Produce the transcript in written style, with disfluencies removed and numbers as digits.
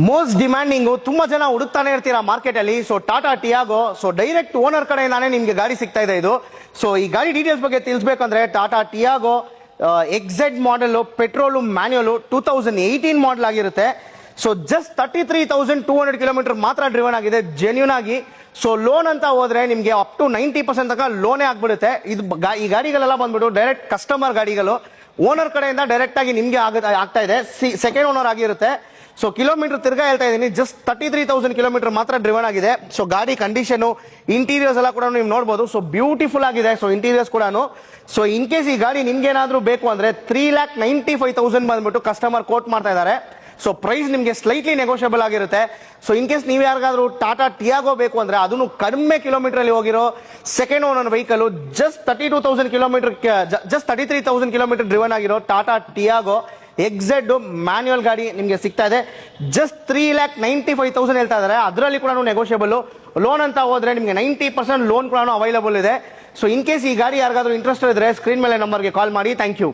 Most demanding ತುಂಬಾ ಜನ ಹುಡುಕ್ತಾನೆ ಇರ್ತೀರಾ ಮಾರ್ಕೆಟ್ ಅಲ್ಲಿ. So Tata Tiago, so direct owner ಕಡೆಯಿಂದಾನೇ ನಿಮ್ಗೆ ಗಾಡಿ ಸಿಗ್ತಾ ಇದೆ ಇದು. ಸೊ ಈ ಗಾಡಿ ಡೀಟೇಲ್ಸ್ ಬಗ್ಗೆ ತಿಳಿಸ್ಬೇಕಂದ್ರೆ Tata Tiago XZ model, petrol manual, 2018 model ಆಗಿರುತ್ತೆ. ಸೊ ಜಸ್ಟ್ 33,200 ಕಿಲೋಮೀಟರ್ ಮಾತ್ರ ಡ್ರಿವನ್ ಆಗಿದೆ ಜೆನ್ಯೂನ್ ಆಗಿ. ಸೊ ಲೋನ್ ಅಂತ ಹೋದ್ರೆ ನಿಮ್ಗೆ ಅಪ್ ಟು 90% ತನಕ ಲೋನೇ ಆಗ್ಬಿಡುತ್ತೆ. ಇದು ಈ ಗಾಡಿಗಳೆಲ್ಲ ಬಂದ್ಬಿಟ್ಟು ಡೈರೆಕ್ಟ್ ಕಸ್ಟಮರ್ ಗಾಡಿಗಳು, ಓನರ್ ಕಡೆಯಿಂದ ಡೈರೆಕ್ಟ್ ಆಗಿ ನಿಮ್ಗೆ ಆಗ್ತಾ ಇದೆ. ಸೆಕೆಂಡ್ ಓನರ್ ಆಗಿರುತ್ತೆ. ಸೊ ಕಿಲೋಮೀಟರ್ ತಿರ್ಗಾ ಹೇಳ್ತಾ ಇದೀನಿ, ಜಸ್ಟ್ 33,000 ಕಿಲೋಮೀಟರ್ ಮಾತ್ರ ಡ್ರಿವನ್ ಆಗಿದೆ. ಸೊ ಗಾಡಿ ಕಂಡೀಷನ್, ಇಂಟೀರಿಯರ್ಸ್ ಎಲ್ಲ ಕೂಡ ನೀವು ನೋಡಬಹುದು. ಸೊ ಬ್ಯೂಟಿಫುಲ್ ಆಗಿದೆ. ಸೊ ಇಂಟೀರಿಯರ್ಸ್ ಕೂಡ. ಸೊ ಇನ್ ಕೇಸ್ ಈ ಗಾಡಿ ನಿಮ್ಗೆ ಏನಾದ್ರೂ ಬೇಕು ಅಂದ್ರೆ 3,95,000 ಬಂದ್ಬಿಟ್ಟು ಕಸ್ಟಮರ್ ಕೋಟ್ ಮಾಡ್ತಾ ಇದ್ದಾರೆ. ಸೊ ಪ್ರೈಸ್ ನಿಮಗೆ ಸ್ಲೈಟ್ಲಿ ನೆಗೋಷಿಯಬಲ್ ಆಗಿರುತ್ತೆ. ಸೊ ಇನ್ ಕೇಸ್ ನೀವು ಯಾರಿಗಾದ್ರೂ ಟಾಟಾ ಟಿಯಾಗೋ ಬೇಕು ಅಂದ್ರೆ, ಅದನ್ನು ಕಡಿಮೆ ಕಿಲೋಮೀಟರ್ ಅಲ್ಲಿ ಹೋಗಿರೋ second owner vehicle, just 32,000 kilometre, just 33,000 kilometre driven ಆಗಿರೋ ಟಾಟಾ ಟಿಯಾಗೋ ಎಕ್ಸೆಡ್ ಮ್ಯಾನ್ಯುಯಲ್ ಗಾಡಿ ನಿಮಗೆ ಸಿಗ್ತಾ ಇದೆ. ಜಸ್ಟ್ 3,95,000 ಹೇಳ್ತಾ ಇದ್ದಾರೆ. ಅದರಲ್ಲಿ ಕೂಡ ನೆಗೋಷಿಯಬಲ್. ಲೋನ್ ಅಂತ ಹೋದ್ರೆ ನಿಮಗೆ 90% ಲೋನ್ ಕೂಡ ಅವೈಲಬಲ್ ಇದೆ. ಸೊ ಇನ್ ಕೇಸ್ ಈ ಗಾಡಿ ಯಾರಿಗಾದ್ರೂ ಇಂಟ್ರೆಸ್ಟ್ ಇದ್ರೆ ಸ್ಕ್ರೀನ್ ಮೇಲೆ ನಂಬರ್ಗೆ ಕಾಲ್ ಮಾಡಿ. Thank you.